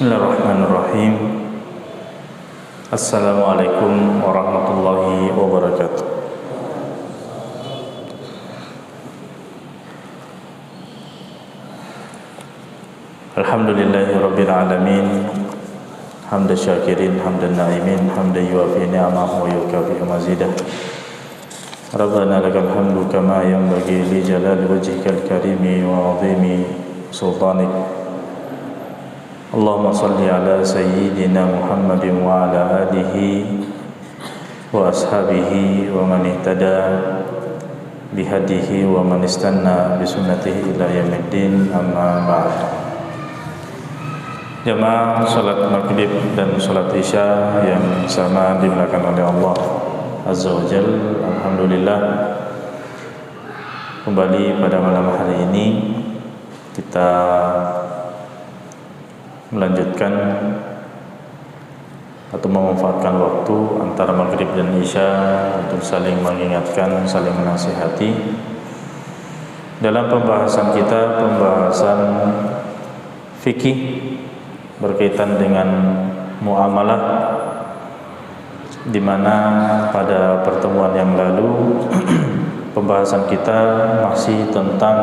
Bismillahirrahmanirrahim. Assalamualaikum warahmatullahi wabarakatuh. Alhamdulillahi rabbil alamin. Hamdan syakirin, hamdan na'imin, hamdan yuafi ni'amahu wa yukafi mazidah. Rabbana lakal hamdu kama yanbaghi li jalali wajhikal karimi wa 'azimi sultanik. Allahumma salli ala sayyidina Muhammadin wa ala alihi wa ashabihi wa man ihtada bihadihi wa man istanna bisunnatihi ila yaumiddin, amma ba'd. Jamaah salat maghrib dan salat isya yang sama dimuliakan oleh Allah Azza wa Jalla. Alhamdulillah, kembali pada malam hari ini kita melanjutkan atau memanfaatkan waktu antara maghrib dan isya untuk saling mengingatkan, saling menasihati dalam pembahasan kita, pembahasan fikih berkaitan dengan muamalah, di mana pada pertemuan yang lalu pembahasan kita masih tentang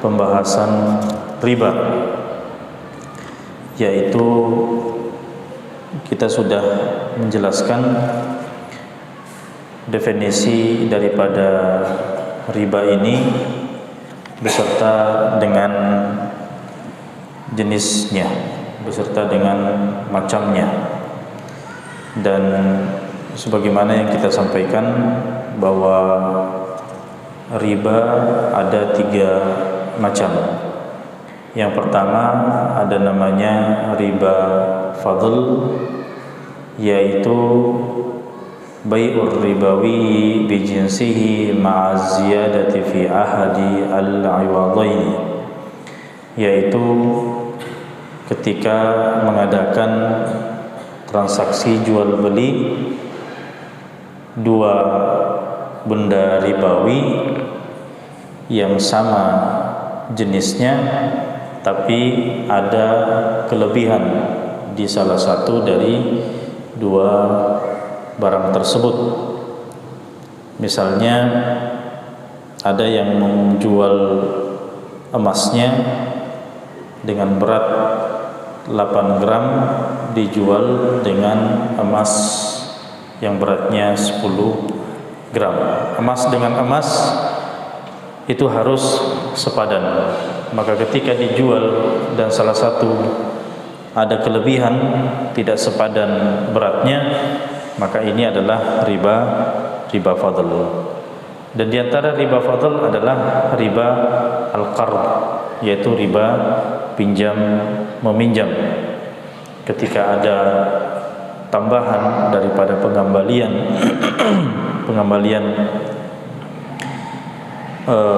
pembahasan riba, yaitu kita sudah menjelaskan definisi daripada riba ini beserta dengan jenisnya, beserta dengan macamnya. Dan sebagaimana yang kita sampaikan bahwa riba ada 3 macam. Yang pertama ada namanya riba fadl, yaitu bai'ur ribawi bi jinsihi ma'a ziyadati fi ahadi al-iwadaini, yaitu ketika mengadakan transaksi jual beli 2 benda ribawi yang sama jenisnya, tapi ada kelebihan di salah satu dari 2 barang tersebut. Misalnya ada yang menjual emasnya dengan berat 8 gram dijual dengan emas yang beratnya 10 gram. Emas dengan emas itu harus sepadan. Maka ketika dijual dan salah satu ada kelebihan tidak sepadan beratnya, maka ini adalah riba fadl. Dan di antara riba fadl adalah riba al-qard, yaitu riba pinjam meminjam. Ketika ada tambahan daripada pengembalian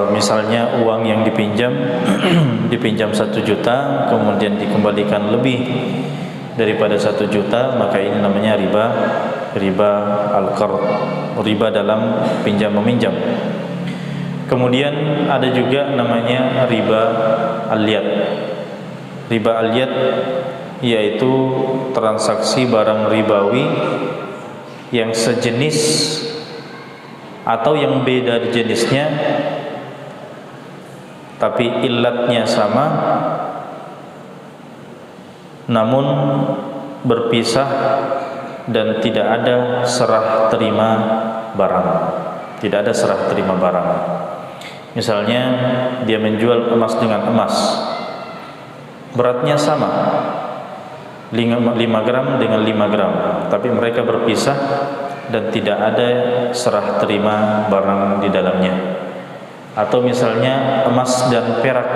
misalnya uang yang dipinjam 1 juta kemudian dikembalikan lebih daripada 1 juta, maka ini namanya riba al-qard, riba dalam pinjam meminjam. Kemudian ada juga namanya riba al-yad. Riba al-yad yaitu transaksi barang ribawi yang sejenis atau yang beda jenisnya, tapi ilatnya sama, namun berpisah dan tidak ada serah terima barang. Tidak ada serah terima barang. Misalnya dia menjual emas dengan emas, beratnya sama, 5 gram dengan 5 gram, tapi mereka berpisah dan tidak ada serah terima barang di dalamnya. Atau misalnya emas dan perak,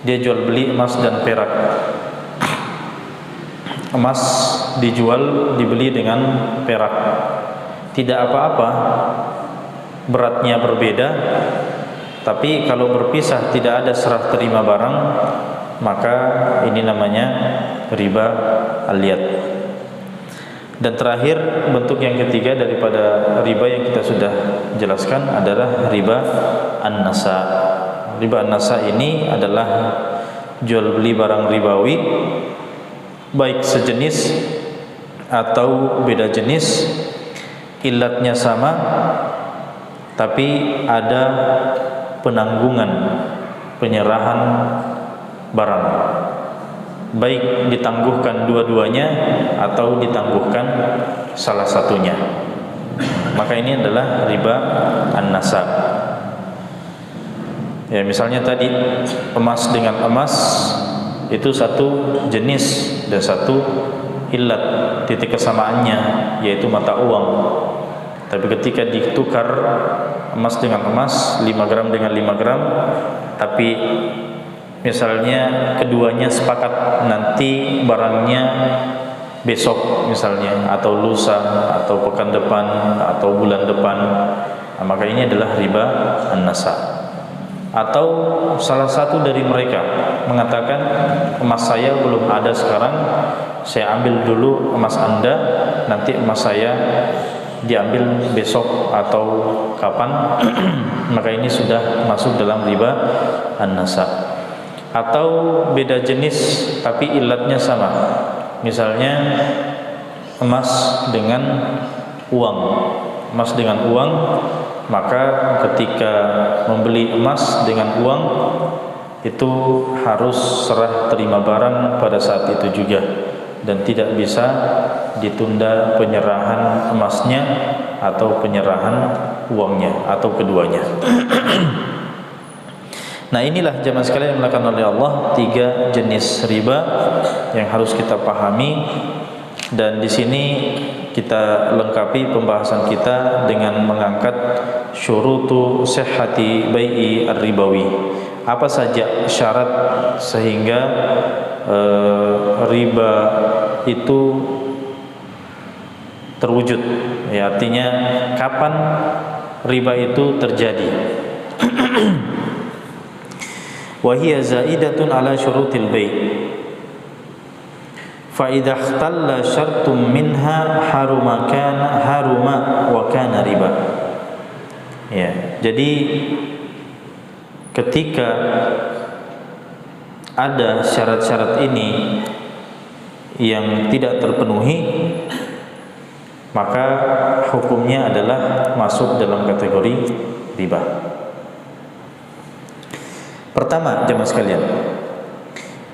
dia jual beli emas dan perak. Emas dijual, dibeli dengan perak, tidak apa-apa, beratnya berbeda, tapi kalau berpisah tidak ada serah terima barang, maka ini namanya riba al-yad. Dan terakhir, bentuk yang ketiga daripada riba yang kita sudah jelaskan adalah riba an-nasa. Riba an-nasa ini adalah jual beli barang ribawi, baik sejenis atau beda jenis, ilatnya sama tapi ada penanggungan penyerahan barang, baik ditangguhkan dua-duanya atau ditangguhkan salah satunya, maka ini adalah riba an-nasab. Ya, misalnya tadi emas dengan emas itu satu jenis dan satu ilat, titik kesamaannya yaitu mata uang. Tapi ketika ditukar emas dengan emas, 5 gram dengan 5 gram, tapi misalnya keduanya sepakat nanti barangnya besok misalnya, atau lusa, atau pekan depan, atau bulan depan, nah, maka ini adalah riba an-nasab. Atau salah satu dari mereka mengatakan, emas saya belum ada sekarang, saya ambil dulu emas Anda, nanti emas saya diambil besok atau kapan, maka ini sudah masuk dalam riba an-nasab. Atau beda jenis tapi ilatnya sama, misalnya emas dengan uang, emas dengan uang, maka ketika membeli emas dengan uang itu harus serah terima barang pada saat itu juga, dan tidak bisa ditunda penyerahan emasnya atau penyerahan uangnya atau keduanya. Nah, inilah jemaah sekalian yang dimuliakan oleh Allah, 3 jenis riba yang harus kita pahami, dan di sini kita lengkapi pembahasan kita dengan mengangkat syurutu sihhati bai'i ar-ribawi. Apa saja syarat sehingga riba itu terwujud, ya, artinya kapan riba itu terjadi. Wa hiya zaidatun ala syurutil bai', fa idza ikhtalla syartum minha haruma wa kana riba. Ya, jadi ketika ada syarat-syarat ini yang tidak terpenuhi, maka hukumnya adalah masuk dalam kategori riba. Pertama, jemaah sekalian,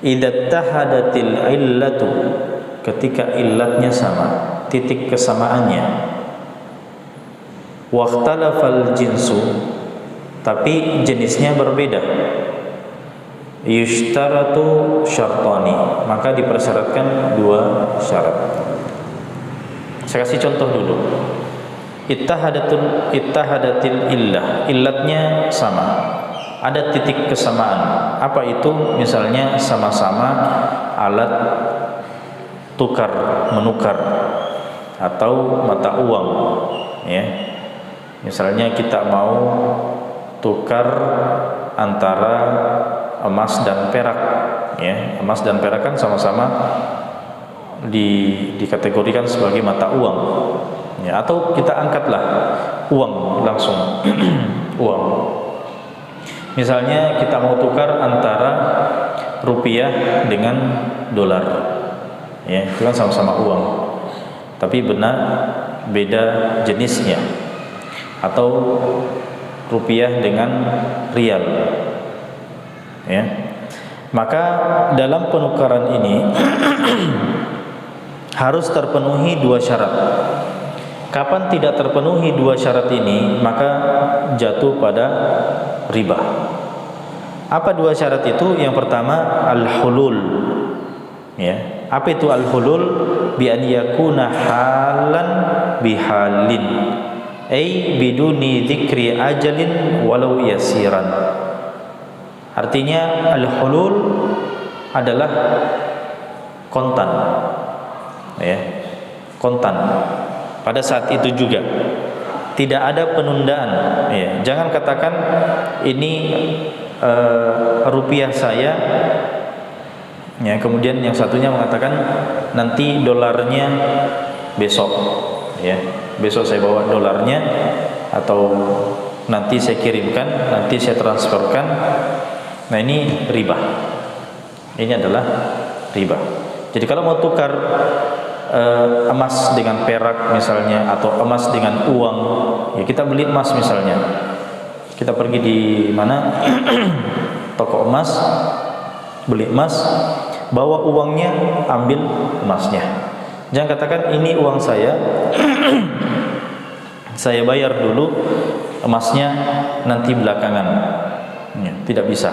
idza tahadatil illatu, ketika illatnya sama, titik kesamaannya, wa ikhtalafal jinsu, tapi jenisnya berbeda, yushtaratu syartani, maka dipersyaratkan 2 syarat. Saya kasih contoh dulu. Ittahadatil illah, illatnya sama, ada titik kesamaan. Apa itu? Misalnya sama-sama alat tukar menukar atau mata uang, ya. Misalnya kita mau tukar antara emas dan perak, ya. Emas dan perak kan sama-sama dikategorikan sebagai mata uang, ya. Atau kita angkatlah uang langsung uang. Misalnya kita mau tukar antara rupiah dengan dolar, ya, itu kan sama-sama uang, tapi benar beda jenisnya. Atau rupiah dengan rial, ya. Maka dalam penukaran ini harus terpenuhi 2 syarat. Kapan tidak terpenuhi 2 syarat ini, maka jatuh pada riba. Apa 2 syarat itu? Yang pertama al-hulul, ya. Apa itu al-hulul? Bi an yakuna halan bihalin, ay biduni dzikri ajalin walau yasiran. Artinya al-hulul adalah kontan, ya, kontan pada saat itu juga, tidak ada penundaan, ya. Jangan katakan ini rupiah saya, ya, kemudian yang satunya mengatakan nanti dolarnya besok, ya, besok saya bawa dolarnya, atau nanti saya kirimkan, nanti saya transferkan. Nah, ini riba, Ini adalah riba. Jadi kalau mau tukar emas dengan perak misalnya, atau emas dengan uang, ya kita beli emas misalnya, kita pergi di mana toko emas, beli emas, bawa uangnya, ambil emasnya. Jangan katakan ini uang saya saya bayar dulu, emasnya nanti belakangan. Ya, tidak bisa.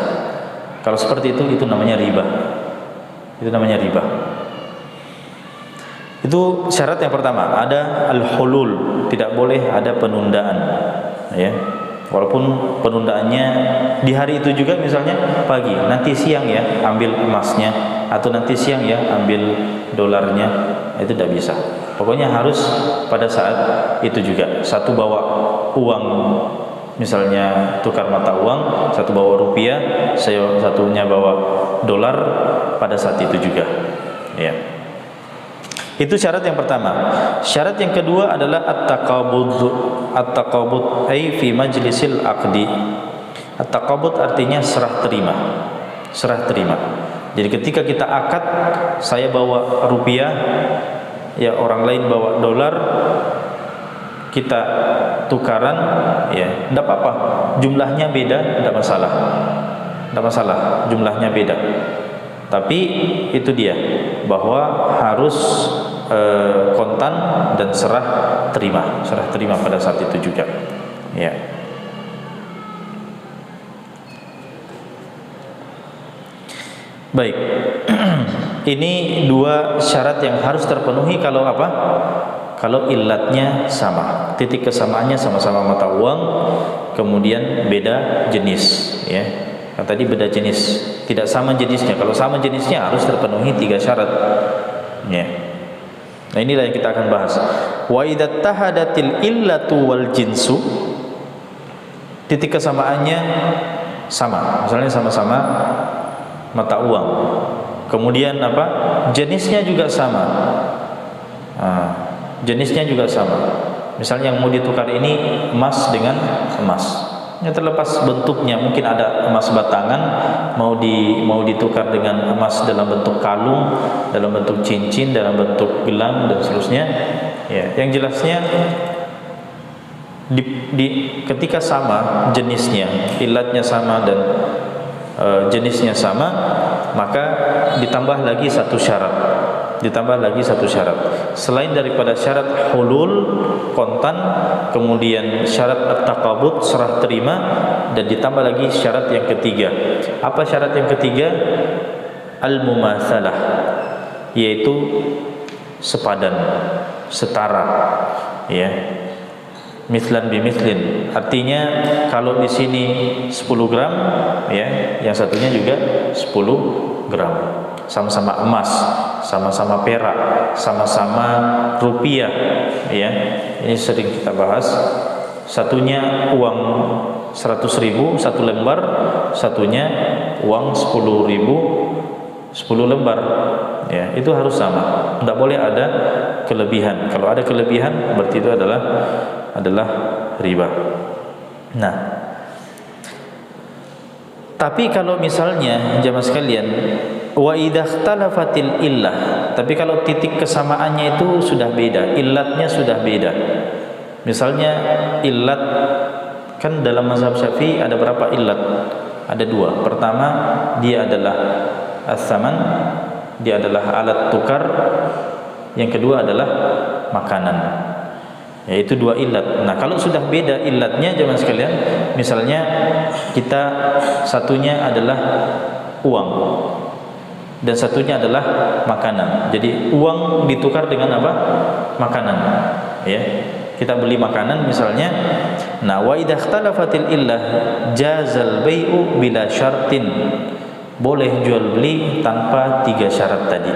Kalau seperti itu namanya riba. Itu namanya riba. Itu syarat yang pertama, ada al-hulul, tidak boleh ada penundaan, ya. Walaupun penundaannya di hari itu juga, misalnya pagi, nanti siang ya ambil emasnya, atau nanti siang ya ambil dolarnya, itu tidak bisa. Pokoknya harus pada saat itu juga. Satu bawa uang, misalnya tukar mata uang, satu bawa rupiah, satunya bawa dolar pada saat itu juga, ya. Itu syarat yang pertama. Syarat yang kedua adalah at-taqabud. At-taqabud ay fi majlisil aqdi. At-taqabud artinya serah terima. Serah terima. Jadi ketika kita akad, saya bawa rupiah, ya orang lain bawa dolar, kita tukaran, ya, tidak apa-apa. Jumlahnya beda, tidak masalah. Tidak masalah, jumlahnya beda. Tapi itu dia, bahwa harus kontan dan serah terima pada saat itu juga, ya. Baik. Ini dua syarat yang harus terpenuhi kalau apa? Kalau ilatnya sama, titik kesamaannya sama-sama mata uang, kemudian beda jenis, ya. Kan tadi beda jenis, tidak sama jenisnya. Kalau sama jenisnya harus terpenuhi tiga syarat, ya. Nah, inilah yang kita akan bahas. Wa idza tahadatil illatu wal jinsu, titik kesamaannya sama, misalnya sama-sama mata uang, kemudian apa, jenisnya juga sama. Jenisnya juga sama. Misalnya yang mau ditukar ini emas dengan emas, ya, terlepas bentuknya, mungkin ada emas batangan mau ditukar dengan emas dalam bentuk kalung, dalam bentuk cincin, dalam bentuk gelang dan seterusnya, ya. Yang jelasnya ketika sama jenisnya, ilatnya sama dan jenisnya sama, maka ditambah lagi satu syarat. Selain daripada syarat hulul, kontan, kemudian syarat at-taqabud, serah terima, dan ditambah lagi syarat yang ketiga. Apa syarat yang ketiga? Al-mumatsalah, yaitu sepadan, setara, ya. Mislan bimithlin, artinya kalau di sini 10 gram, ya, yang satunya juga 10 gram. Sama-sama emas, sama-sama perak, sama-sama rupiah, ya. Ini sering kita bahas. Satunya uang 100.000 satu lembar, satunya uang 10.000 10 lembar, ya. Itu harus sama, tidak boleh ada kelebihan. Kalau ada kelebihan, berarti itu adalah riba. Nah, tapi kalau misalnya jamaah sekalian, wa idza ikhtalafatil illah, tapi kalau titik kesamaannya itu sudah beda, illatnya sudah beda. Misalnya illat, kan dalam mazhab Syafi'i ada berapa illat? Ada dua. Pertama, dia adalah as-saman, dia adalah alat tukar. Yang kedua adalah makanan. Yaitu dua illat. Nah, kalau sudah beda illatnya jemaah sekalian, misalnya kita satunya adalah uang dan satunya adalah makanan. Jadi uang ditukar dengan apa? Makanan, ya. Kita beli makanan misalnya. Nah, wa idza ikhtalafatil illah jazal bai'u bila syartin. Boleh jual beli tanpa tiga syarat tadi,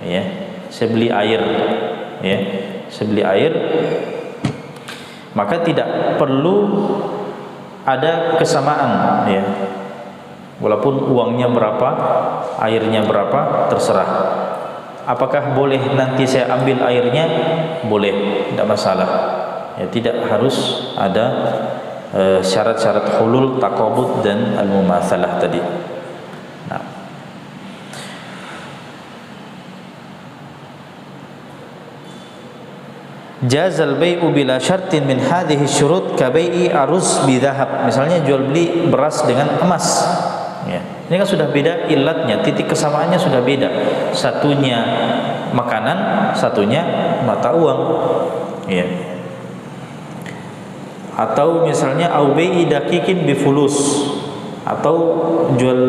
ya. Saya beli air, ya. Saya beli air, maka tidak perlu ada kesamaan, ya. Walaupun uangnya berapa, airnya berapa, terserah. Apakah boleh nanti saya ambil airnya? Boleh, tidak masalah. Ya, tidak harus ada syarat-syarat hulul, taqabud dan al-mumatsalah tadi. Nah, Jazal bai'u bila syartin min hadhihi syurut ka bai'i aruz bidhahab. Misalnya jual beli beras dengan emas. Ya. Ini kan sudah beda ilatnya, titik kesamaannya sudah beda. Satunya makanan, satunya mata uang. Ya. Atau misalnya au bai'i daqiqin bi fulus, atau jual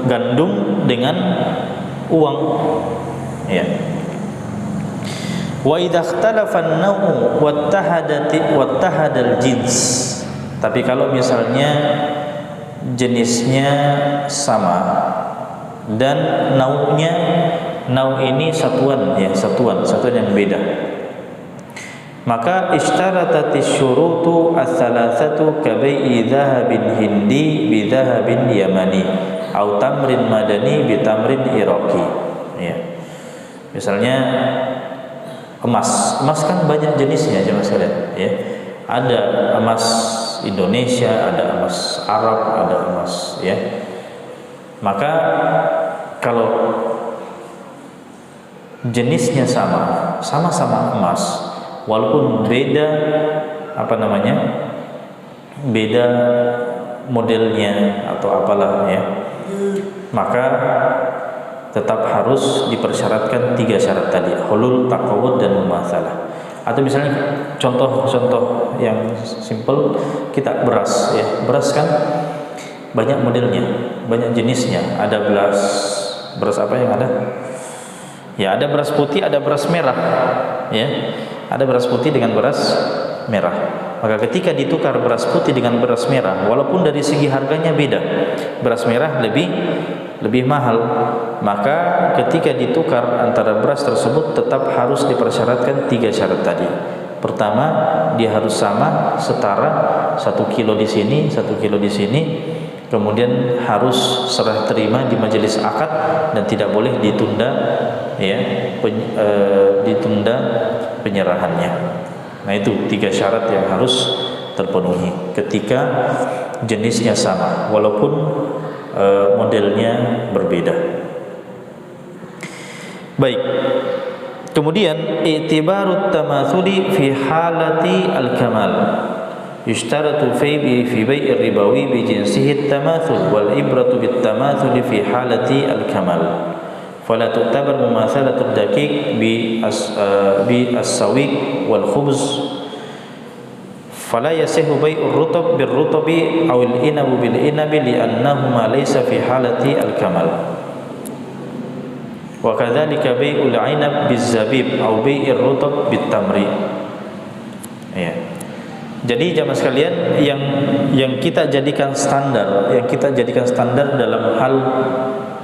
gandum dengan uang. Ya. Wa idza ikhtalafa an-naw'u wattahadal jins. Tapi kalau misalnya jenisnya sama dan nau'nya, nau' ini satuan ya, satuan yang beda, maka ishtaratatись syurutu ats-tsalatsatu ka bai'i dhahabin hindi bi dhahabin yamani au tamrin madani bi tamrin iraqi. Ya. Misalnya emas kan banyak jenisnya jemaah sekalian ya. Ada emas Indonesia, ada emas Arab, ada emas ya. Maka kalau jenisnya sama-sama emas, walaupun beda beda modelnya atau apalah ya, maka tetap harus dipersyaratkan 3 syarat tadi, hulul, taqawud, dan mumatsalah. Atau misalnya contoh yang simple, kita beras ya. Beras kan banyak modelnya, banyak jenisnya. Ada beras apa yang ada? Ya, ada beras putih, ada beras merah ya. Ada beras putih dengan beras merah. Maka ketika ditukar beras putih dengan beras merah, walaupun dari segi harganya beda, beras merah lebih mahal, maka ketika ditukar antara beras tersebut tetap harus dipersyaratkan 3 syarat tadi. Pertama, dia harus sama, setara, 1 kilo di sini, 1 kilo di sini. Kemudian harus serah terima di majelis akad dan tidak boleh ditunda ya, ditunda penyerahannya. Nah, itu 3 syarat yang harus terpenuhi ketika jenisnya sama walaupun modelnya berbeda. Baik. Kemudian i'tibarut tamatsuli fi halati al-kamal. Yushtaratu fi bai'ir ribawi bi jinsihi at-tamathul wal ibratu bit tamathuli fi halati al-kamal. Fala tu'tabar mumatsalatu ad-daqiq bi as-sawiq wal khubz. Fala yasihu bai'ur rutab bir rutabi aw al-inabu bil inabi li'annahuma laysa fi halati al-kamal. Wa kadzalika bai'ul 'ainab biz zabib aw bai'ir rutab bit tamri. Ya. Jadi jamaah sekalian, yang kita jadikan standar, dalam hal,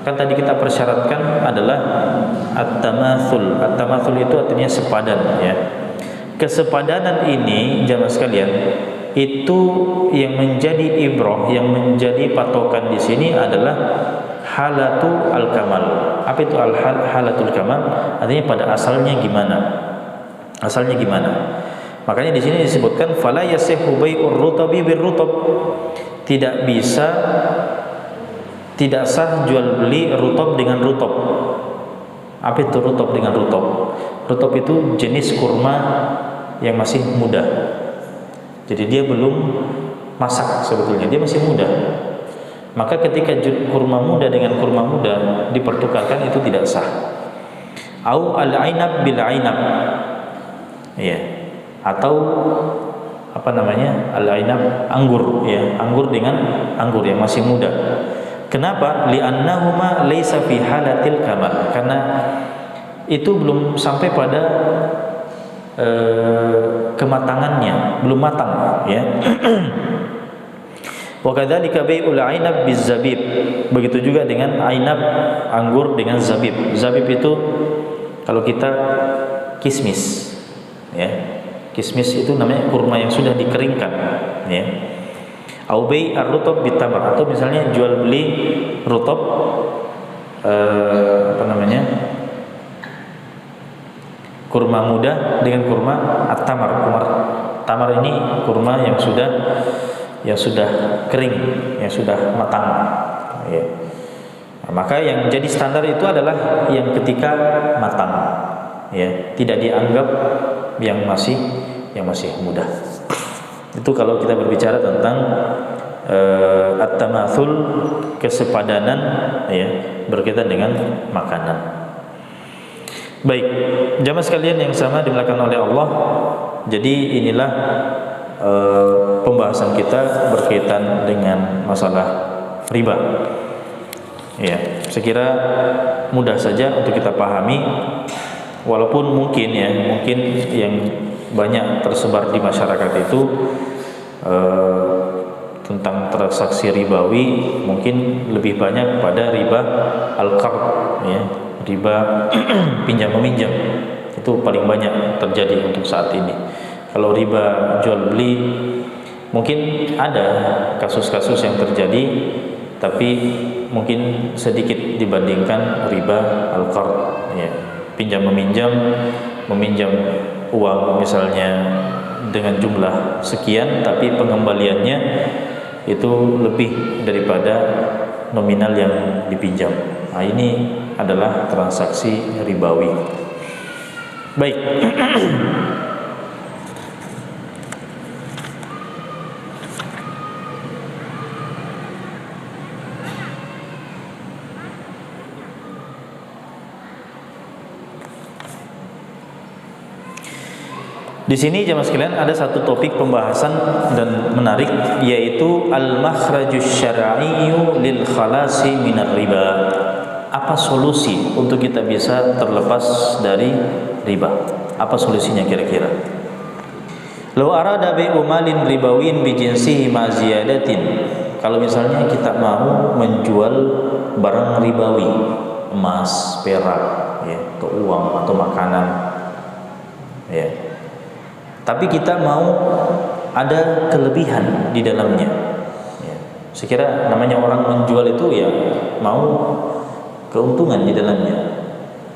kan tadi kita persyaratkan adalah at-tamatsul. At-tamatsul itu artinya sepadan ya. Kesepadanan ini jamaah sekalian, itu yang menjadi ibrah, yang menjadi patokan di sini adalah halatu al-kamal. Apa itu halatul kamal? Artinya pada asalnya gimana? Makanya di sini disebutkan fala yasihu bai'ur rutabi bir rutab. Tidak sah jual beli rutab dengan rutab. Apa itu rutab dengan rutab? Rutab itu jenis kurma yang masih muda. Jadi dia belum masak sebetulnya, dia masih muda. Maka ketika kurma muda dengan kurma muda dipertukarkan, itu tidak sah. Au al-ainab bil ainab. Ya. Atau al-ainab, anggur ya, anggur dengan anggur yang masih muda. Kenapa? Li'annahuma laysa fi halatil kamal. Karena itu belum sampai pada kematangannya, belum matang ya. Wa kadzalika bai'ul 'ainab biz-zabib. Begitu juga dengan ainab, anggur dengan zabib. Zabib itu kalau kita kismis ya. Kismis itu namanya kurma yang sudah dikeringkan ya. Au bai' ar-rutab bitamr, atau misalnya jual beli rutab kurma muda dengan kurma at-tamar. Tamar ini kurma yang sudah kering, yang sudah matang ya. Nah, maka yang jadi standar itu adalah yang ketika matang ya, tidak dianggap yang masih masih mudah. Itu kalau kita berbicara tentang at-tamatsul, kesepadanan ya berkaitan dengan makanan. Baik, jamaah sekalian yang sama dimuliakan oleh Allah. Jadi inilah pembahasan kita berkaitan dengan masalah riba. Ya, saya kira mudah saja untuk kita pahami, walaupun mungkin yang banyak tersebar di masyarakat itu tentang transaksi ribawi mungkin lebih banyak pada riba al-qard, ya, riba pinjam meminjam. Itu paling banyak terjadi untuk saat ini. Kalau riba jual beli mungkin ada kasus-kasus yang terjadi, tapi mungkin sedikit dibandingkan riba al-qard, ya, pinjam meminjam, meminjam uang misalnya dengan jumlah sekian, tapi pengembaliannya itu lebih daripada nominal yang dipinjam. Nah, ini adalah transaksi ribawi. Baik. Di sini jemaah sekalian ada satu topik pembahasan dan menarik, yaitu al-makhrajus syar'iyyu lil khalasi minar riba. Apa solusi untuk kita bisa terlepas dari riba? Apa solusinya kira-kira? Law arada bai'u malin ribawin bi jinsihi ma ziyadatin. Kalau misalnya kita mau menjual barang ribawi, emas, perak, ya, atau uang atau makanan, ya, tapi kita mau ada kelebihan di dalamnya, ya. Saya kira namanya orang menjual itu ya mau keuntungan di dalamnya,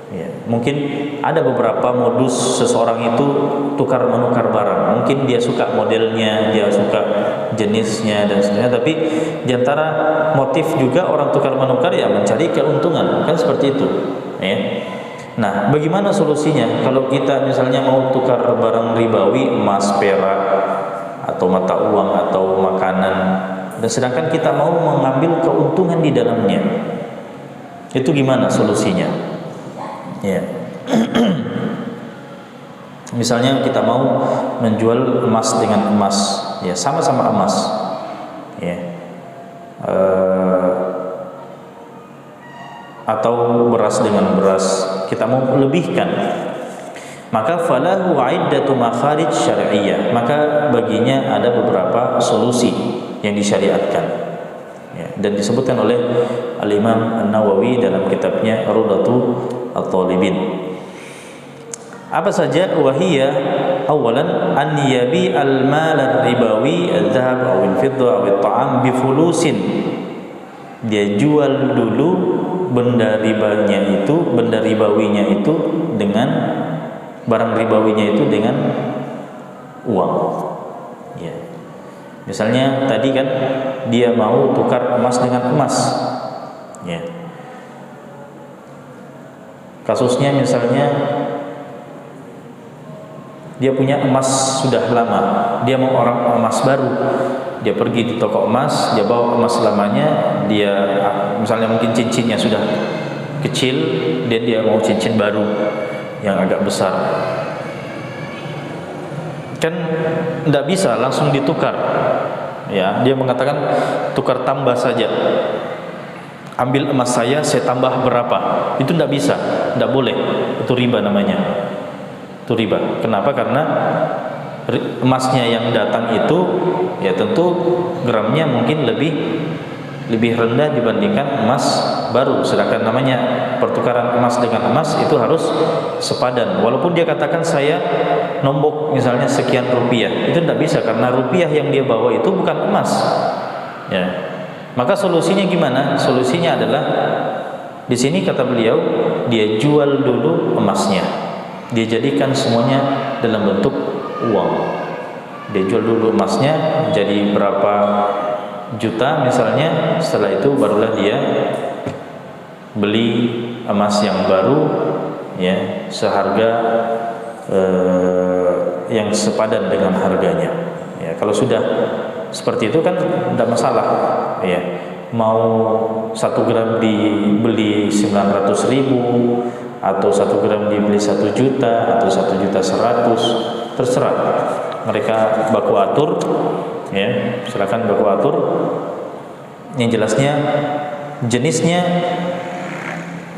ya. Mungkin ada beberapa modus seseorang itu tukar menukar barang. Mungkin dia suka modelnya, dia suka jenisnya dan sebagainya, tapi di antara motif juga orang tukar menukar ya mencari keuntungan, kan seperti itu, ya. Nah, bagaimana solusinya kalau kita misalnya mau tukar barang ribawi, emas, perak, atau mata uang atau makanan, dan sedangkan kita mau mengambil keuntungan di dalamnya? Itu gimana solusinya? Ya. Misalnya kita mau menjual emas dengan emas, ya sama-sama emas, ya. Atau beras dengan beras, kita mau lebihkan, maka falahu iddatu makharij syar'iyyah, maka baginya ada beberapa solusi yang disyariatkan, ya, dan disebutkan oleh Al-Imam An-Nawawi dalam kitabnya Rawdatu At-Talibin. Apa saja? Wahiyya awalan an yabi al-mal ar-ribawi al-dhahab aw al-fidda aw at-ta'am bi fulusin. Dia jual dulu benda ribanya itu, benda ribawinya itu dengan barang ribawinya itu dengan uang, ya. Misalnya tadi kan dia mau tukar emas dengan emas, ya. Kasusnya misalnya dia punya emas sudah lama, dia mau orang emas baru. Dia pergi di toko emas, dia bawa emas lamanya, dia misalnya mungkin cincinnya sudah kecil, dan dia mau cincin baru yang agak besar. Kan tidak bisa langsung ditukar, ya. Dia mengatakan tukar tambah saja, ambil emas saya tambah berapa. Itu tidak bisa, tidak boleh. Itu riba namanya. Itu riba. Kenapa? Karena emasnya yang datang itu ya tentu gramnya mungkin lebih rendah dibandingkan emas baru, sedangkan namanya pertukaran emas dengan emas itu harus sepadan. Walaupun dia katakan saya nombok misalnya sekian rupiah, itu tidak bisa karena rupiah yang dia bawa itu bukan emas, ya. Maka solusinya gimana? Solusinya adalah di sini kata beliau, dia jual dulu emasnya, dia jadikan semuanya dalam bentuk uang. Dia jual dulu emasnya jadi berapa juta misalnya, setelah itu barulah dia beli emas yang baru, ya, seharga yang sepadan dengan harganya. Ya, kalau sudah seperti itu kan tidak masalah. Ya, mau 1 gram dibeli 900.000 atau 1 gram dibeli 1 juta atau 1.100.000, terserah. Mereka baku atur, ya, silakan baku atur. Yang jelasnya jenisnya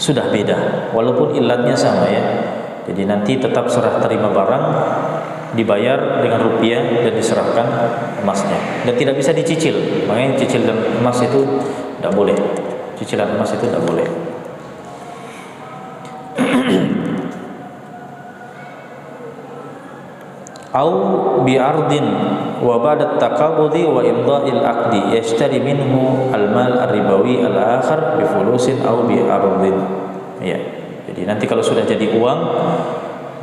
sudah beda, walaupun ilatnya sama ya. Jadi nanti tetap serah terima barang, dibayar dengan rupiah dan diserahkan emasnya, dan tidak bisa dicicil. Makanya cicilan emas itu tidak boleh. Cicilan emas itu tidak boleh. Au bi'ardin wa ba'da taqabudi wa imda'il aqdi yashtari minhu al-mal ar-ribawi al-akhar bi fulusin au bi'ardin. Ya. Jadi nanti kalau sudah jadi uang,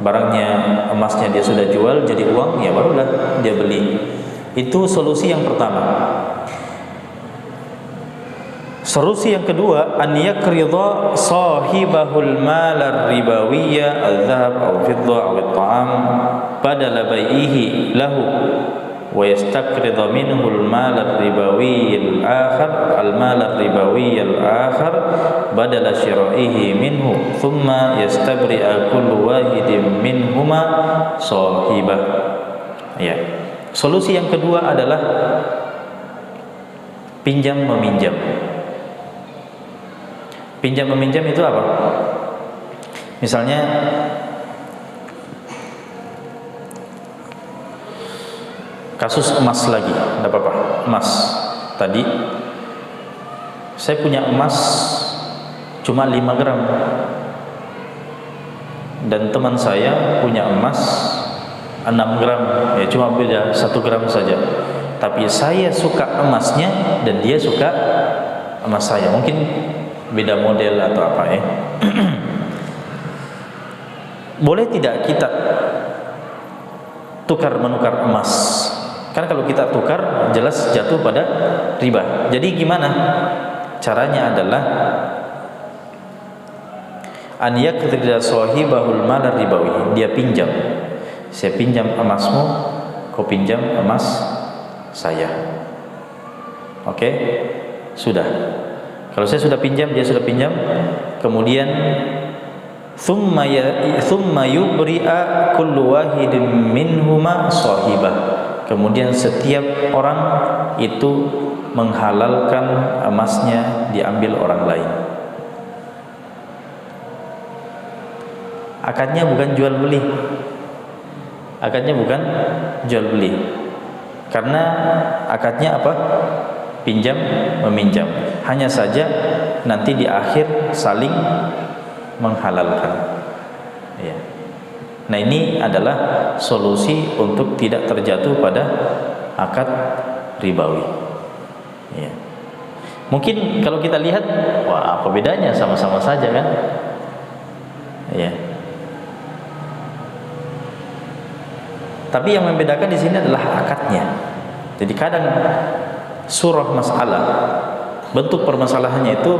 barangnya, emasnya dia sudah jual jadi uang, ya barulah dia beli. Itu solusi yang pertama. Solusi yang kedua, an yakridha sahibahul mal ar-ribawiyya al-dhahab aw fidda aw at-ta'am badala bai'ihi lahu wa yastaqridha minhu al-mal ar-ribawi al-akhar al-mal ar-ribawi al-akhar badala syira'ihi minhu thumma yastabri'a kullu wahidin minhuma sahibah. Ya. Solusi yang kedua adalah pinjam meminjam. Pinjam meminjam itu apa? Misalnya kasus emas lagi, tidak apa-apa. Emas tadi saya punya emas cuma 5 gram dan teman saya punya emas 6 gram, ya cuma beda 1 gram saja. Tapi saya suka emasnya dan dia suka emas saya. Mungkin beda model atau apa ya. Boleh tidak kita tukar menukar emas? Kan kalau kita tukar jelas jatuh pada riba. Jadi gimana? Caranya adalah an yakridha sahibahul mal ribawi. Dia pinjam. Saya pinjam emasmu, kau pinjam emas saya. Oke? Sudah. Kalau saya sudah pinjam, dia sudah pinjam, kemudian thumma yubri'a kullu wahidin minhuma sahibah. Kemudian setiap orang itu menghalalkan emasnya diambil orang lain. Akadnya bukan jual beli. Akadnya bukan jual beli. Karena akadnya apa? Pinjam meminjam. Hanya saja nanti di akhir saling menghalalkan. Ya. Nah, ini adalah solusi untuk tidak terjatuh pada akad ribawi. Ya. Mungkin kalau kita lihat, wah apa bedanya, sama-sama saja kan? Ya. Tapi yang membedakan di sini adalah akadnya. Jadi kadang surah masalah, bentuk permasalahannya itu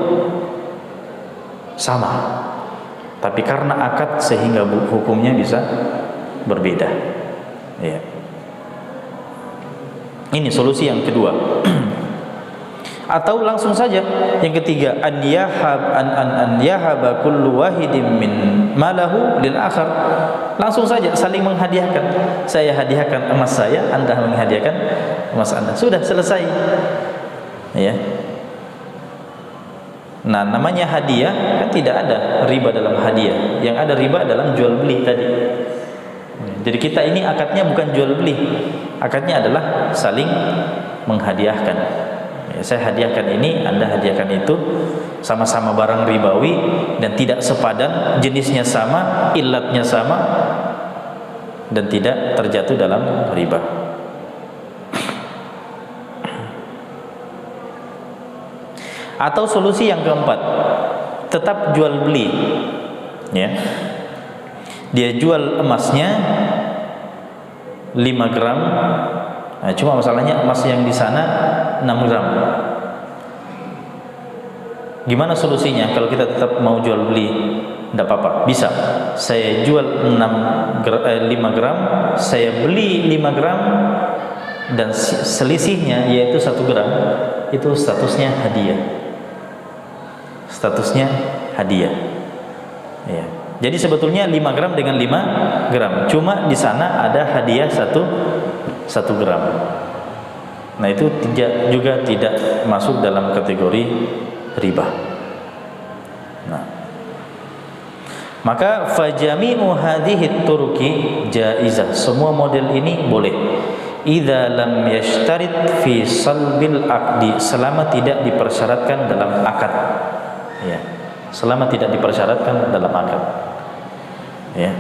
sama, tapi karena akad sehingga hukumnya bisa berbeda. Ya. Ini solusi yang kedua. Atau langsung saja yang ketiga, an yahaba kullu wahidin min malahu lil akhar. Langsung saja saling menghadiahkan. Saya hadiahkan emas saya, Anda menghadiahkan emas Anda. Sudah selesai. Ya. Nah, namanya hadiah kan tidak ada riba dalam hadiah. Yang ada riba dalam jual beli tadi. Jadi kita ini akadnya bukan jual beli. Akadnya adalah saling menghadiahkan. Ya, saya hadiahkan ini, Anda hadiahkan itu, sama-sama barang ribawi dan tidak sepadan, jenisnya sama, ilatnya sama, dan tidak terjatuh dalam riba. Atau solusi yang keempat, tetap jual beli. Ya. Dia jual emasnya 5 gram. Nah, cuma masalahnya emas yang di sana 6 gram. Gimana solusinya kalau kita tetap mau jual beli? tidak apa-apa, bisa. Saya jual 5 gram, saya beli 5 gram, dan selisihnya yaitu 1 gram, itu statusnya hadiah. Statusnya hadiah. Ya. Jadi sebetulnya 5 gram dengan 5 gram, cuma di sana ada hadiah 1 gram. Nah, itu juga tidak masuk dalam kategori riba. Nah, maka fajami'u hadhihi turuki jaizah. Semua model ini boleh. Idza lam yashtarit fi salbil aqdi, selama tidak dipersyaratkan dalam akad. Ya. Selama tidak dipersyaratkan dalam akad. Ya.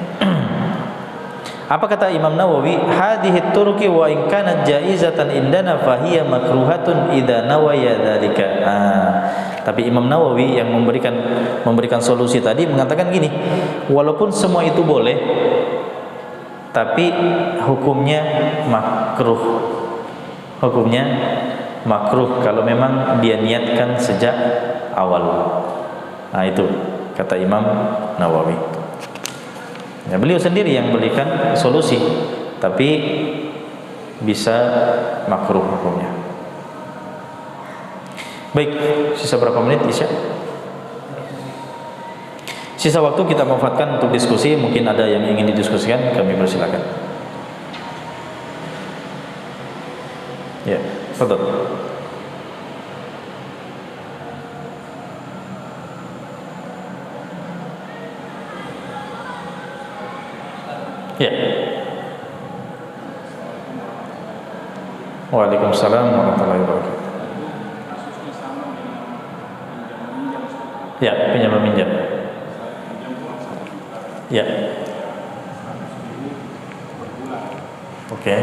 Apa kata Imam Nawawi? Hadhihi turuki wa in kanat jaizatan indana fahiya makruhatun idza nawaya dzalika. Tapi Imam Nawawi yang memberikan solusi tadi mengatakan gini, walaupun semua itu boleh, tapi hukumnya makruh. Hukumnya makruh kalau memang dia niatkan sejak awal. Nah, itu kata Imam Nawawi. Ya, beliau sendiri yang berikan solusi, tapi bisa makruh hukumnya. Baik, sisa berapa menit Isya? Sisa waktu kita manfaatkan untuk diskusi. Mungkin ada yang ingin didiskusikan, kami persilakan. Ya, fadhal. Ya. Waalaikumsalam warahmatullahi wabarakatuh. Ya, pinjam meminjam. Ya. Oke.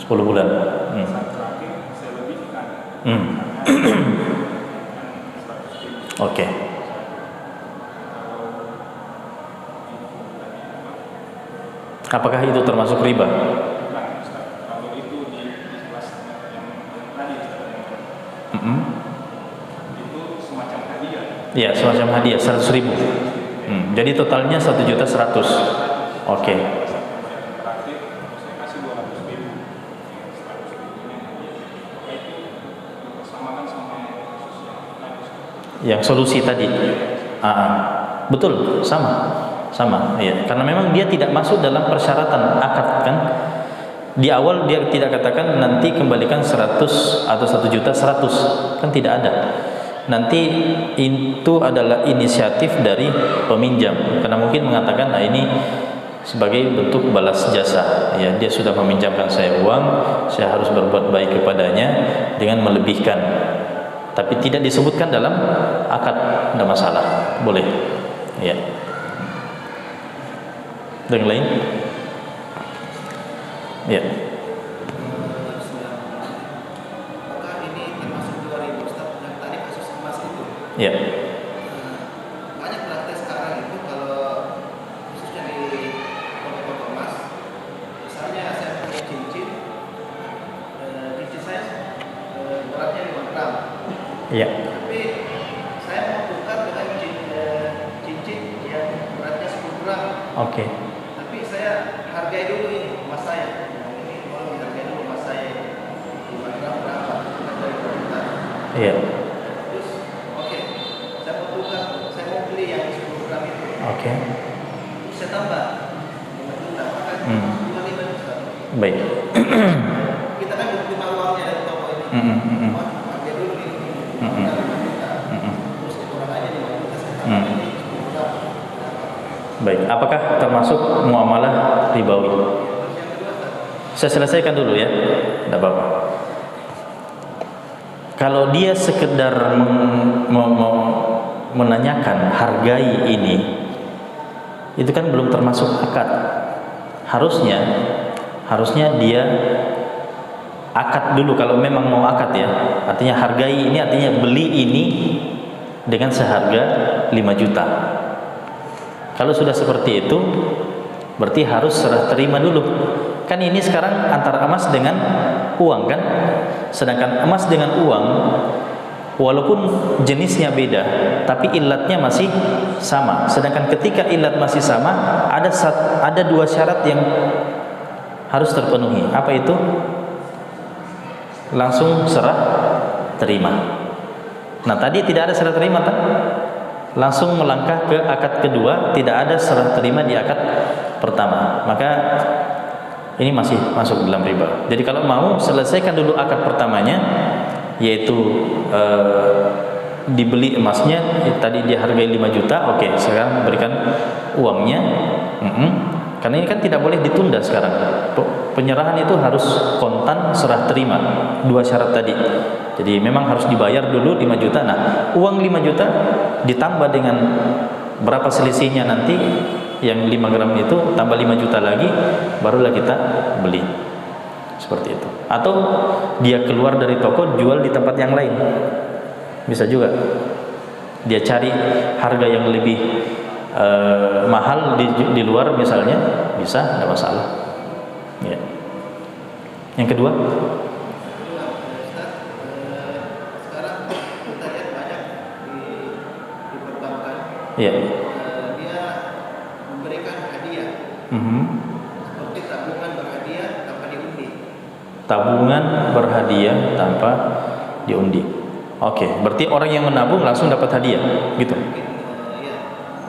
10 bulan. Oke. Apakah itu termasuk riba? Kalau itu di kelas yang tadi itu semacam hadiah. Ya, semacam hadiah 100.000. Jadi totalnya 1.100.000. Oke. Terakhir saya kasih 200.000. Itu bersamakan sama yang solusi tadi. Betul, sama, ya. Karena memang dia tidak masuk dalam persyaratan akad, kan? Di awal dia tidak katakan nanti kembalikan 100 atau 1.100.000, kan tidak ada. Nanti itu adalah inisiatif dari peminjam, karena mungkin mengatakan, nah ini sebagai bentuk balas jasa, ya, dia sudah meminjamkan saya uang, saya harus berbuat baik kepadanya dengan melebihkan. Tapi tidak disebutkan dalam akad, tidak masalah, boleh, ya. Yang lain? Ya. Apakah ini termasuk juga riba, Ustaz? Yang tadi kasus emas itu. Ya. Banyak praktek sekarang itu kalau khususnya di toko-toko emas, misalnya saya punya cincin saya beratnya 5 gram. Ya. Tapi saya mau tukar dengan cincin yang beratnya 10 gram. Oke. Tapi saya hargai dulu ini emas saya. Ini mau dihargai dulu emas saya 5 gram berapa? Kita dari pemerintah. Iya. Terus, oke, saya mau tukar, saya mau beli yang 10 gram itu. Oke. Terus saya tambah 5 juta, maka 25 juta. Baik. Kita kan belum terima uangnya dari toko ini. Harga dulu ini. Terus dikurang aja 5 juta, saya tambah ini 10 gram. Baik. Apakah termasuk muamalah ribawi? Saya selesaikan dulu ya, tidak apa-apa. Kalau dia sekedar menanyakan hargai ini, itu kan belum termasuk akad. Harusnya dia akad dulu kalau memang mau akad, ya. Artinya hargai ini artinya beli ini dengan seharga 5 juta. Kalau sudah seperti itu, berarti harus serah terima dulu. Kan ini sekarang antara emas dengan uang, kan? Sedangkan emas dengan uang walaupun jenisnya beda, tapi ilatnya masih sama. Sedangkan ketika ilat masih sama, ada dua syarat yang harus terpenuhi. Apa itu? Langsung serah terima. Nah, tadi tidak ada serah terima kan? Langsung melangkah ke akad kedua, tidak ada serah terima di akad pertama. Maka ini masih masuk dalam riba. Jadi kalau mau selesaikan dulu akad pertamanya, yaitu dibeli emasnya, tadi dia hargai 5 juta, oke, sekarang berikan uangnya. Karena ini kan tidak boleh ditunda sekarang. Penyerahan itu harus kontan serah terima. Dua syarat tadi. Jadi memang harus dibayar dulu 5 juta. Nah, uang 5 juta ditambah dengan berapa selisihnya nanti, yang 5 gram itu tambah 5 juta lagi, barulah kita beli. Seperti itu. Atau dia keluar dari toko, jual di tempat yang lain. Bisa juga. Dia cari harga yang lebih mahal di luar misalnya, bisa, tidak masalah. Ya. Yang kedua, sekarang kita lihat banyak di perbankan, ya. dia memberikan hadiah seperti tabungan berhadiah tanpa diundi. Tabungan berhadiah tanpa diundi. Oke, berarti orang yang menabung langsung dapat hadiah, gitu. Ya,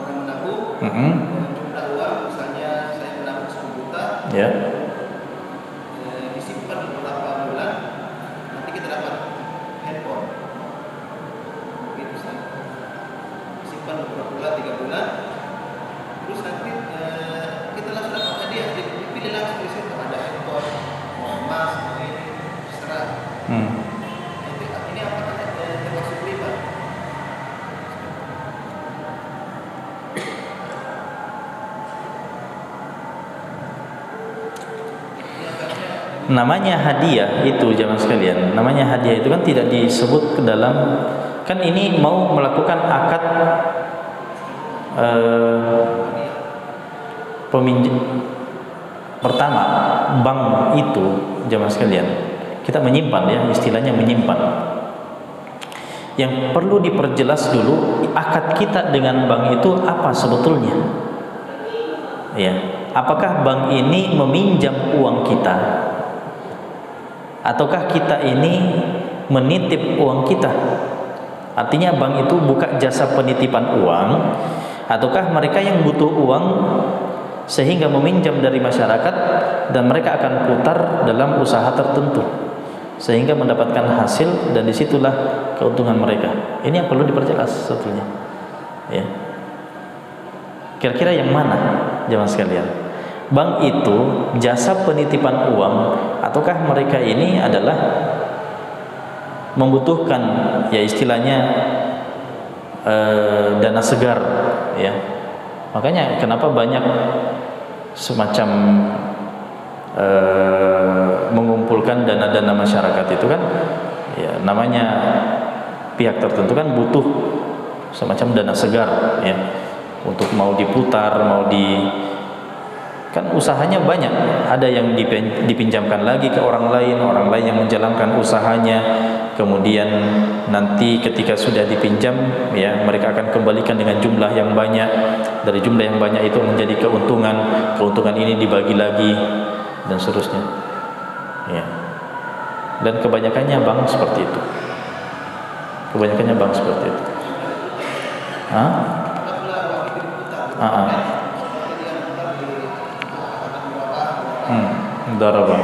orang menabung jumlah uang, misalnya saya menabung 10 juta, Ya. disimpan beberapa bulan, nanti kita dapat handphone. Gitu kan. Disimpan beberapa bulan, 3 bulan, terus nanti kita langsung dapat hadiah. Dipilih langsung di situ, ada handphone, mau emas, mau ini, terserah. Ini apakah termasuk riba? Namanya hadiah itu, jamaah sekalian, namanya hadiah itu kan tidak disebut ke dalam, kan ini mau melakukan akad peminjam pertama. Bank itu, jamaah sekalian, kita menyimpan, ya, istilahnya menyimpan. Yang perlu diperjelas dulu, akad kita dengan bank itu apa sebetulnya, ya. Apakah bank ini meminjam uang kita, ataukah kita ini menitip uang kita? Artinya bank itu buka jasa penitipan uang, ataukah mereka yang butuh uang sehingga meminjam dari masyarakat dan mereka akan putar dalam usaha tertentu sehingga mendapatkan hasil, dan disitulah keuntungan mereka. Ini yang perlu diperjelas sebetulnya, ya. Kira-kira yang mana, jemaah sekalian? Bank itu jasa penitipan uang, ataukah mereka ini adalah membutuhkan, ya, istilahnya dana segar, ya. Makanya kenapa banyak semacam mengumpulkan dana-dana masyarakat itu kan, ya, namanya pihak tertentu kan butuh semacam dana segar, ya, untuk mau diputar, kan usahanya banyak, ada yang dipinjamkan lagi ke orang lain yang menjalankan usahanya, kemudian nanti ketika sudah dipinjam, ya, mereka akan kembalikan dengan jumlah yang banyak, dari jumlah yang banyak itu menjadi keuntungan ini dibagi lagi, dan seterusnya, ya. Dan kebanyakannya bank seperti itu, darabah.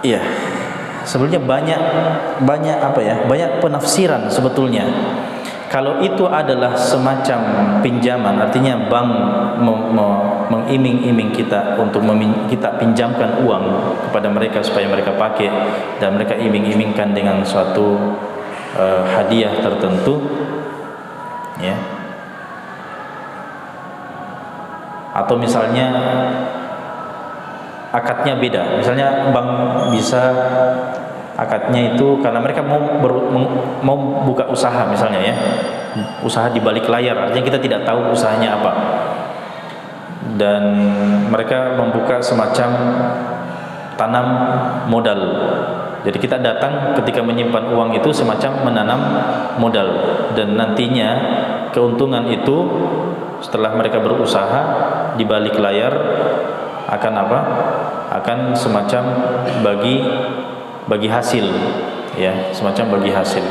Iya, sebenarnya banyak apa ya? Banyak penafsiran sebetulnya. Kalau itu adalah semacam pinjaman, artinya bank mengiming-iming kita untuk kita pinjamkan uang kepada mereka supaya mereka pakai, dan mereka iming-imingkan dengan suatu hadiah tertentu, ya. Atau misalnya akadnya beda, misalnya bank bisa Akadnya itu karena mereka mau buka usaha misalnya ya, usaha di balik layar, artinya kita tidak tahu usahanya apa, dan mereka membuka semacam tanam modal. Jadi kita datang ketika menyimpan uang itu semacam menanam modal, dan nantinya keuntungan itu setelah mereka berusaha di balik layar akan apa? Akan semacam bagi hasil, ya, semacam bagi hasil.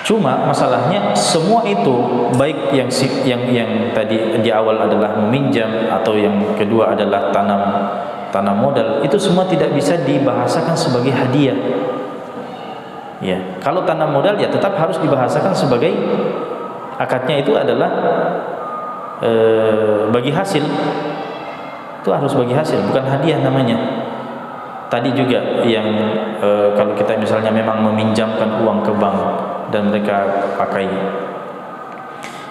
Cuma masalahnya semua itu, baik yang tadi di awal adalah meminjam atau yang kedua adalah tanam modal, itu semua tidak bisa dibahasakan sebagai hadiah. Ya, kalau tanam modal ya tetap harus dibahasakan sebagai akadnya itu adalah bagi hasil. Itu harus bagi hasil, bukan hadiah namanya. Tadi juga yang kalau kita misalnya memang meminjamkan uang ke bank dan mereka pakai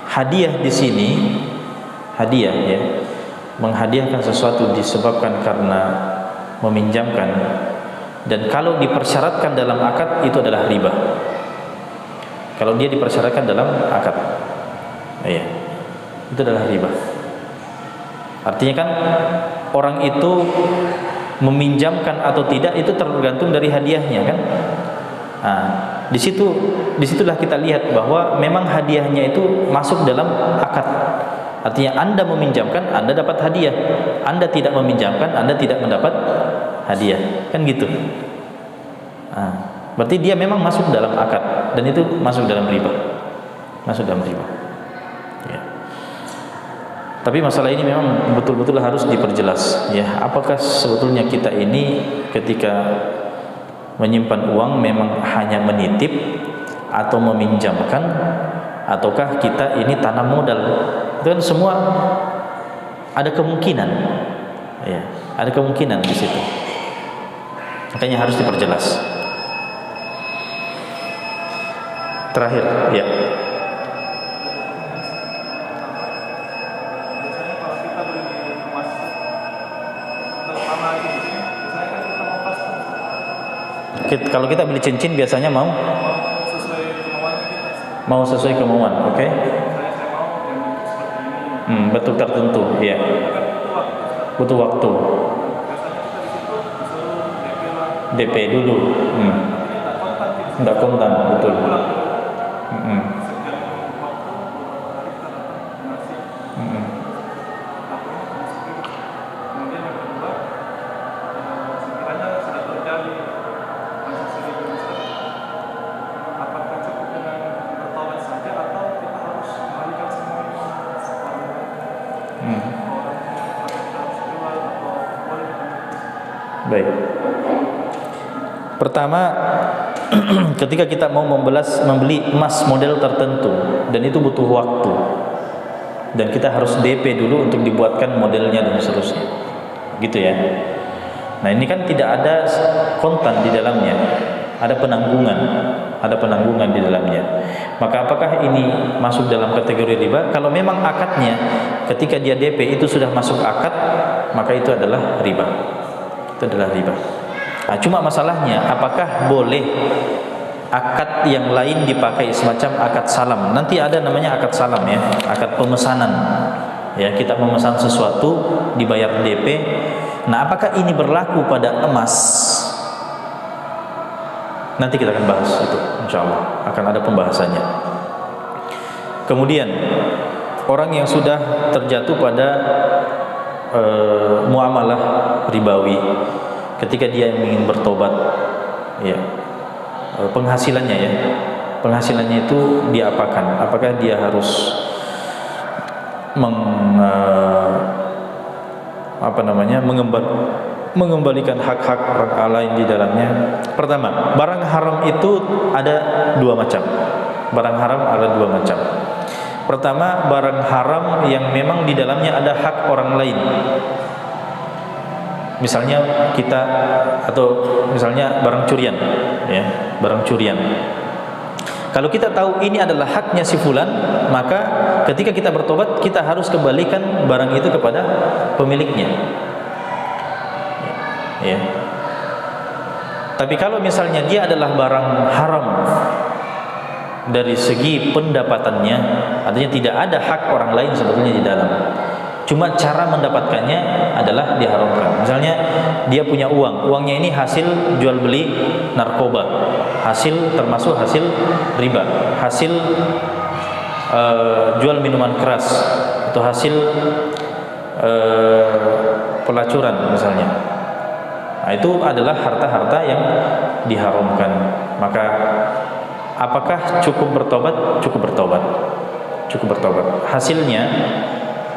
hadiah di sini, hadiah ya, menghadiahkan sesuatu disebabkan karena meminjamkan, dan kalau dipersyaratkan dalam akad itu adalah riba. Kalau dia dipersyaratkan dalam akad, iya, itu adalah riba. Artinya kan orang itu meminjamkan atau tidak itu tergantung dari hadiahnya kan. Nah, disitulah kita lihat bahwa memang hadiahnya itu masuk dalam akad. Artinya Anda meminjamkan, Anda dapat hadiah. Anda tidak meminjamkan, Anda tidak mendapat hadiah. Kan gitu. Nah, berarti dia memang masuk dalam akad, dan itu masuk dalam riba. Masuk dalam riba. Ya. Tapi masalah ini memang betul-betul harus diperjelas. Ya, apakah sebetulnya kita ini ketika menyimpan uang memang hanya menitip atau meminjamkan, ataukah kita ini tanam modal? Itu kan semua ada kemungkinan, ya, ada kemungkinan di situ. Makanya harus diperjelas. Terakhir, ya. Biasanya kalau kita beli emas terutama ini, biasanya kan kita mau custom Kalau kita beli cincin biasanya mau sesuai kemauan kita. mau sesuai kemauan, oke? Saya mau yang bentuk seperti ini. Bentuk tertentu, ya. Kan butuh waktu. Butuh waktu. Biasanya kita di situ disuruh DP lah. DP dulu. Ini tak kontan gitu. Enggak kontan, betul. Pulang dulu. Mm-mm. Sekian waktu beberapa hari kita dapat donasi. Mm-mm. Laporannya ke miskin. Kemudian yang kedua, sekiranya sudah terjadi transaksi register, apakah cukup dengan bertaubat saja atau kita harus kembalikan semuanya ke Hmm. orang atau kita harus jual atau boleh dikembalikan? Baik. Pertama, ketika kita mau membeli emas model tertentu, dan itu butuh waktu, dan kita harus DP dulu untuk dibuatkan modelnya dan seterusnya, gitu ya. Nah, ini kan tidak ada kontan di dalamnya, ada penanggungan di dalamnya. Maka apakah ini masuk dalam kategori riba? Kalau memang akadnya ketika dia DP itu sudah masuk akad, maka itu adalah riba. Itu adalah riba. Nah, cuma masalahnya apakah boleh akad yang lain dipakai semacam akad salam? Nanti ada namanya akad salam ya, akad pemesanan. Ya, kita memesan sesuatu dibayar DP. Nah, apakah ini berlaku pada emas? Nanti kita akan bahas itu, insyaallah akan ada pembahasannya. Kemudian orang yang sudah terjatuh pada muamalah ribawi, ketika dia ingin bertobat, ya, penghasilannya itu diapakan? Apakah dia harus mengembalikan hak-hak orang lain di dalamnya? Pertama, barang haram itu ada dua macam. Barang haram ada dua macam. Pertama, barang haram yang memang di dalamnya ada hak orang lain. Misalnya kita, atau misalnya barang curian, ya, barang curian. Kalau kita tahu ini adalah haknya si fulan, maka ketika kita bertobat kita harus kembalikan barang itu kepada pemiliknya. Ya. Tapi kalau misalnya dia adalah barang haram dari segi pendapatannya, artinya tidak ada hak orang lain sebetulnya di dalam, cuma cara mendapatkannya adalah diharamkan. Misalnya dia punya uang, uangnya ini hasil jual beli narkoba, hasil termasuk hasil riba, hasil jual minuman keras, atau hasil pelacuran misalnya. Nah, itu adalah harta-harta yang diharamkan. Maka apakah cukup bertobat? Cukup bertobat. Cukup bertobat. Hasilnya,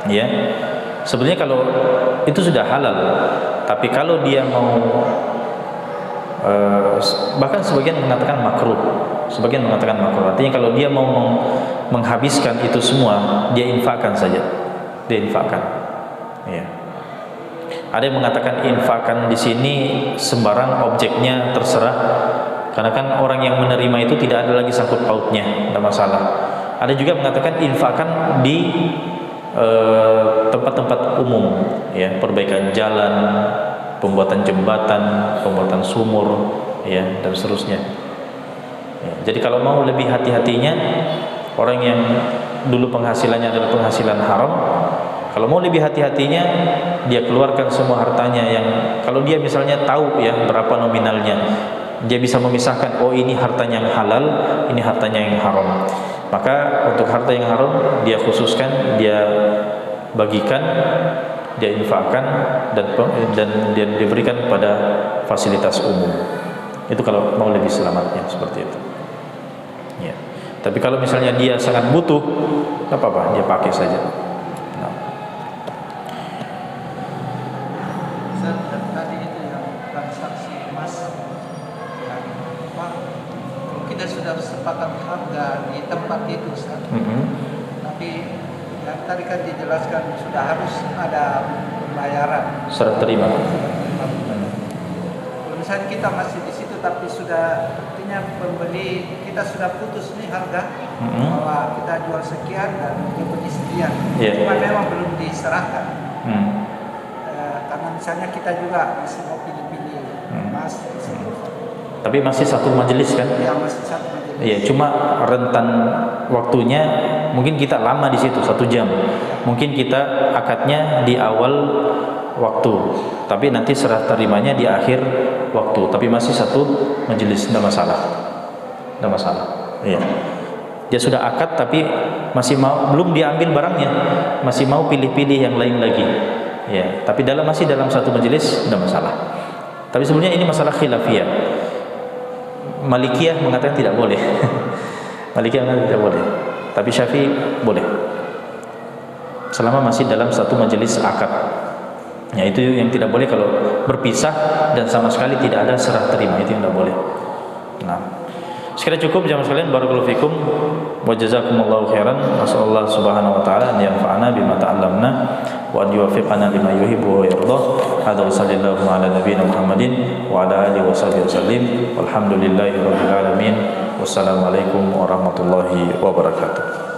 ya, sebenarnya kalau itu sudah halal, tapi kalau dia mau, bahkan sebagian mengatakan makruh, sebagian mengatakan makruh. Artinya kalau dia mau menghabiskan itu semua, dia infakkan saja, dia infakkan. Ya. Ada yang mengatakan infakkan di sini sembarang, objeknya terserah, karena kan orang yang menerima itu tidak ada lagi sangkut pautnya, tidak masalah. Ada juga mengatakan infakkan di tempat-tempat umum, ya, perbaikan jalan, pembuatan jembatan, pembuatan sumur, ya, dan seterusnya. Ya, jadi kalau mau lebih hati-hatinya, orang yang dulu penghasilannya adalah penghasilan haram, kalau mau lebih hati-hatinya, dia keluarkan semua hartanya yang, kalau dia misalnya tahu ya berapa nominalnya, dia bisa memisahkan, oh ini hartanya yang halal, ini hartanya yang haram. Maka untuk harta yang haram dia khususkan, dia bagikan, dia infakkan, dan dia diberikan pada fasilitas umum. Itu kalau mau lebih selamatnya seperti itu. Ya. Tapi kalau misalnya dia sangat butuh, tak apa-apa, dia pakai saja. Tadi itu yang transaksi emas, yang kita sudah sepakat harga di tempat itu, tapi yang tadi kan dijelaskan sudah harus ada pembayaran, serah terima. Kalau misalnya kita masih di situ tapi sudah, artinya pembeli kita sudah putus nih harga, bahwa kita jual sekian dan dibeli sekian, cuma memang belum diserahkan. Karena misalnya kita juga masih mau pilih-pilih emas di situ. Tapi masih satu majelis kan? Ya, masih satu majelis. Iya, cuma rentan waktunya mungkin kita lama di situ 1 jam. Mungkin kita akadnya di awal waktu, tapi nanti serah terimanya di akhir waktu. Tapi masih satu majelis, tidak masalah. Tidak masalah. Iya. Dia sudah akad tapi masih mau, belum diambil barangnya, masih mau pilih-pilih yang lain lagi. Ya, tapi masih dalam satu majelis, tidak masalah. Tapi sebenarnya ini masalah khilafiyah. Malikiyah mengatakan tidak boleh. Malikiyah mengatakan tidak boleh. Tapi Syafi'i boleh. Selama masih dalam satu majelis akad. Ya, itu yang tidak boleh kalau berpisah dan sama sekali tidak ada serah terima, itu yang tidak boleh. Nah, sekira cukup jamaah sekalian, barakallahu fikum wa jazakumullahu khairan. Nasallallahu subhanahu wa ta'ala an yanfa'ana bima ta'allamna wa an yuwaffiqana lima yuhibbu wa yardah. Hadza sallallahu ala nabiyyina Muhammadin wa ala alihi washabihi wasallim. Walhamdulillahi rabbil alamin. Wassalamualaikum warahmatullahi wabarakatuh.